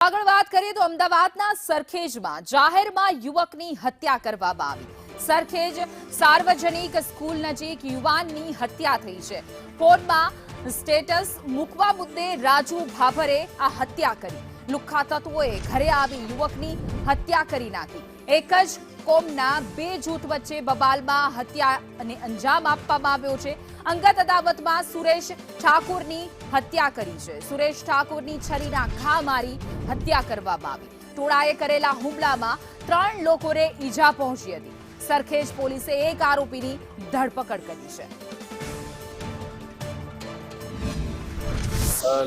આગળ વાત કરીએ તો અમદાવાદના સરખેજમાં જાહેરમાં યુવકની હત્યા કરવામાં આવી। સરખેજ સાર્વજનિક સ્કૂલ નજીક યુવાનની હત્યા થઈ છે। ફોનમાં સ્ટેટસ મૂકવા મુદ્દે રાજુ ભાભરે આ હત્યા કરી। લુખ્ખા તત્વોએ ઘરે આવી યુવકની હત્યા કરી નાખી। એક જ કોમના બે જૂથ વચ્ચે બબાલમાં હત્યાને અંજામ આપવામાં આવ્યો છે। અંગત અદાવતમાં સુરેશ ઠાકોરની હત્યા કરી છે। સુરેશ ઠાકોરની છરીના ઘા મારી હત્યા કરવામાં આવી। ટોળાએ કરેલા હુમલામાં 3 લોકોને ઈજા પહોંચી હતી। સરખેજ પોલીસે એક આરોપીની ધરપકડ કરી છે।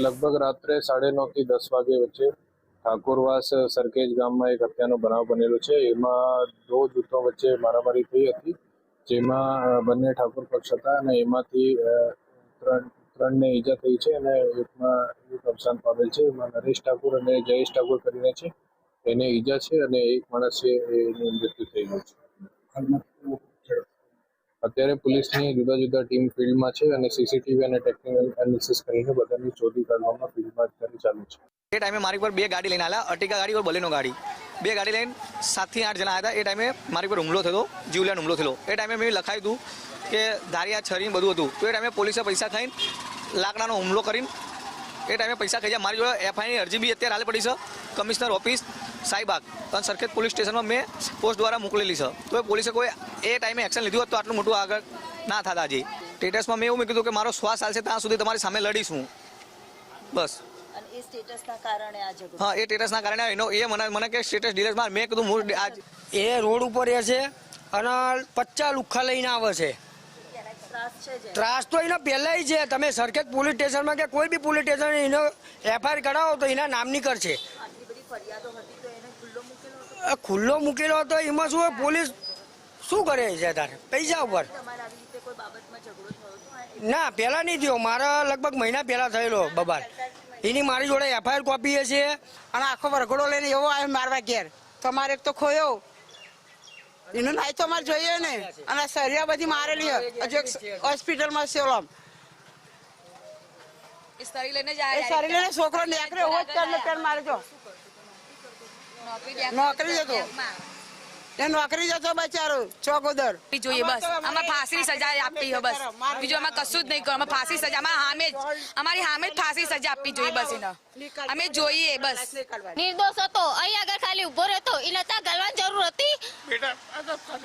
लगभग रात्रे 9:30 થી 10 વાગે વચ્ચે ઠાકોરવાસ સરખેજ ગામમાં એક હત્યાનો બનાવ બનેલો છે। એમાં 2 જૂથો વચ્ચે મારામારી થઈ હતી, જેમાં બંને ઠાકોર પક્ષ હતા અને એમાંથી ત્રણને ઈજા થઈ છે અને એકમાં એક અવસાન પામેલ છે। એમાં નરેશ ઠાકોર અને જયેશ ઠાકોર કરીને છે, એને ઈજા છે અને એક માણસ છે એનું મૃત્યુ થઈ ગયું છે। અત્યારે પોલીસની જુદા જુદા ટીમ ફિલ્ડમાં છે અને સીસીટીવી અને ટેકનિકલ એનાલિસિસ કરીને બધાની શોધી કાઢવામાં ફિલ્ડમાં અત્યારે ચાલુ છે। એ ટાઈમે મારી પર 2 ગાડી લઈને આવ્યા, અર્ટિગા ગાડી और બલેનો ગાડી, 2 ગાડી લઈને 7 થી 8 જણા આવ્યા હતા। એ ટાઈમે મારી પર હુમલો થયો, જીવલેણ હુમલો થયો। એ ટાઈમે મેં લખાયું હતું કે ધારિયા છરી બધું હતું। તો એ ટાઈમે પોલીસે પૈસા ખાઈને લાકડાનો હુમલો કરીને એ ટાઈમે પૈસા ખાઈ જાય। મારી જોડે એફઆઈઆરની અરજી બી અત્યારે હાલ પડી છે કમિશનર ઓફિસ સાઈબાગ અને સરખેજ પોલીસ સ્ટેશનમાં મેં પોસ્ટ દ્વારા મોકલેલી છે। તો એ પોલીસે કોઈ એ ટાઈમે એક્શન લીધું હોત તો આટલું મોટું આગળ ના થાત। આજે સ્ટેટસમાં મેં એવું કીધું કે મારો શ્વાસ ચાલશે ત્યાં સુધી તમારી સામે લડીશ હું, બસ। એ સ્ટેટસના કારણે આ ઝઘડો, હા, એ સ્ટેટસના કારણે એ મને કે સ્ટેટસ ડિલેટમાં મેં કીધું હું આજ એ રોડ ઉપર રહે છે અને 50 લુખ્ખા લઈને આવે છે। ત્રાસ તો એનો પહેલાંય છે। તમે સરખેજ પોલીસ સ્ટેશનમાં કે કોઈ બી પોલીસ સ્ટેશન એનો એફઆઈઆર કરાવો તો એના નામની કરશે। ખુલ્લો મૂકેલો હતો એમાં શું પોલીસ શું કરે છે તારે પૈસા ઉપર? ના, પહેલાં નહીં થયો, મારા લગભગ મહિના પહેલાં થયેલો બબાલ। એની મારી જોડે એફઆઈઆર કોપી છે અને આખો વરઘોડો લઈને એવો આવ્યો મારવા ઘેર। તમારે એક તો ખોયો એનું નાય તો અમારે જોઈએ ને, અને સરિયા બધી મારેલી હજુ એક હોસ્પિટલમાં છે। ઓમ સરી લઈને સરી લઈને છોકરો નીકળ્યો એવો જ પેર મારે જો નોકરી જતો, એ નોકરી જતો બચારો ચોગોદર જોઈએ। બસ આમાં ફાંસીની સજા આપવી હોય, બસ બીજું આમાં કશું જ નહીં કરો। આમાં ફાંસી સજા અમારી સામે જ ફાંસી સજા આપવી જોઈએ, બસ એને અમે જોઈએ। બસ નિર્દોષ હતો, અહીં આગળ ખાલી ઉભો રહેતો, એને ત્યાં ગલવાની જરૂર હતી?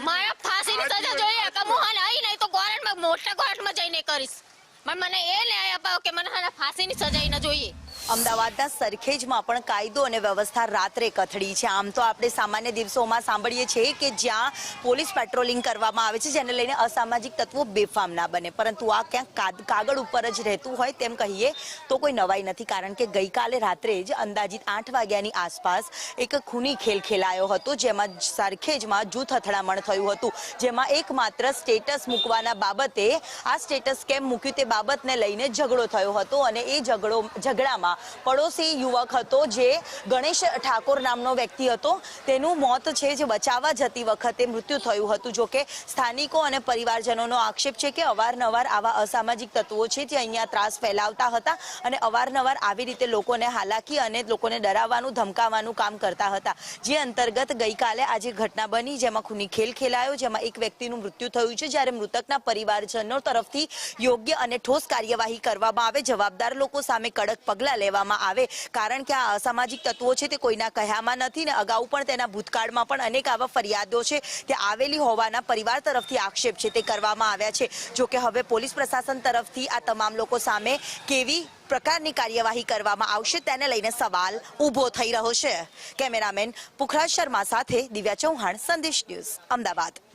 મારા ફાંસીની સજા જોઈએ કે હું અહીં નહીં તો ગોરન્ટમાં મોટા કોર્ટમાં જઈને કરીશ। મને એ ન્યાય અપાવો કે મને ફાંસીની સજા એને જોઈએ। અમદાવાદના સરખેજમાં પણ કાયદો અને વ્યવસ્થા રાત્રે કથળી છે। આમ તો આપણે સામાન્ય દિવસોમાં સાંભળીએ છીએ કે જ્યાં પોલીસ પેટ્રોલિંગ કરવામાં આવે છે, જેને લઈને અસામાજિક તત્વો બેફામ ના બને, પરંતુ આ ક્યાંક કાગળ ઉપર જ રહેતું હોય તેમ કહીએ તો કોઈ નવાઈ નથી। કારણ કે ગઈકાલે રાત્રે જ અંદાજિત 8 વાગ્યાની આસપાસ એક ખૂની ખેલ ખેલાયો હતો, જેમાં સરખેજમાં જૂથ અથડામણ થયું હતું, જેમાં એકમાત્ર સ્ટેટસ મૂકવાના બાબતે આ સ્ટેટસ કેમ મૂક્યું તે બાબતને લઈને ઝઘડો થયો હતો અને એ ઝઘડામાં પડોશી યુવક હતો જે ગણેશ ઠાકોર નામનો વ્યક્તિ હતો, તેનું મોત છે જે બચાવવા જતી વખતે મૃત્યુ થયું હતું। જો કે સ્થાનિકો અને પરિવારજનોનો આક્ષેપ છે કે અવારનવાર આવા અસામાજિક તત્વો છે જે અહીંયા ત્રાસ ફેલાવતા હતા અને અવારનવાર આવી રીતે લોકોને હાલાકી અને લોકોને ડરાવવાનું ધમકાવવાનું કામ કરતા હતા, જે અંતર્ગત ગઈકાલે આજે ઘટના બની જેમાં ખૂની ખેલ ખેલાયો, જેમાં એક વ્યક્તિનું મૃત્યુ થયું છે, જ્યારે મૃતકના પરિવારજનો તરફથી યોગ્ય અને ઠોસ કાર્યવાહી કરવામાં આવે, જવાબદાર લોકો સામે કડક પગલાં લેવામાં આવે। કારણ કે આ અસામાજિક તત્વો છે તે કોઈના કહ્યામાં નથી ને અગાઉ પણ તેના ભૂતકાળમાં પણ અનેક આવા ફરિયાદો છે તે આવેલી હોવાના પરિવાર તરફથી આક્ષેપ છે તે કરવામાં આવ્યા છે। જો કે હવે પોલીસ પ્રશાસન તરફથી આ તમામ લોકો સામે કેવી પ્રકારની કાર્યવાહી કરવામાં આવશે તેને લઈને સવાલ ઊભો થઈ રહ્યો છે। કેમેરામેન પુખરાજ શર્મા સાથે દિવ્યા ચૌહાણ, સંદેશ ન્યૂઝ, અમદાવાદ।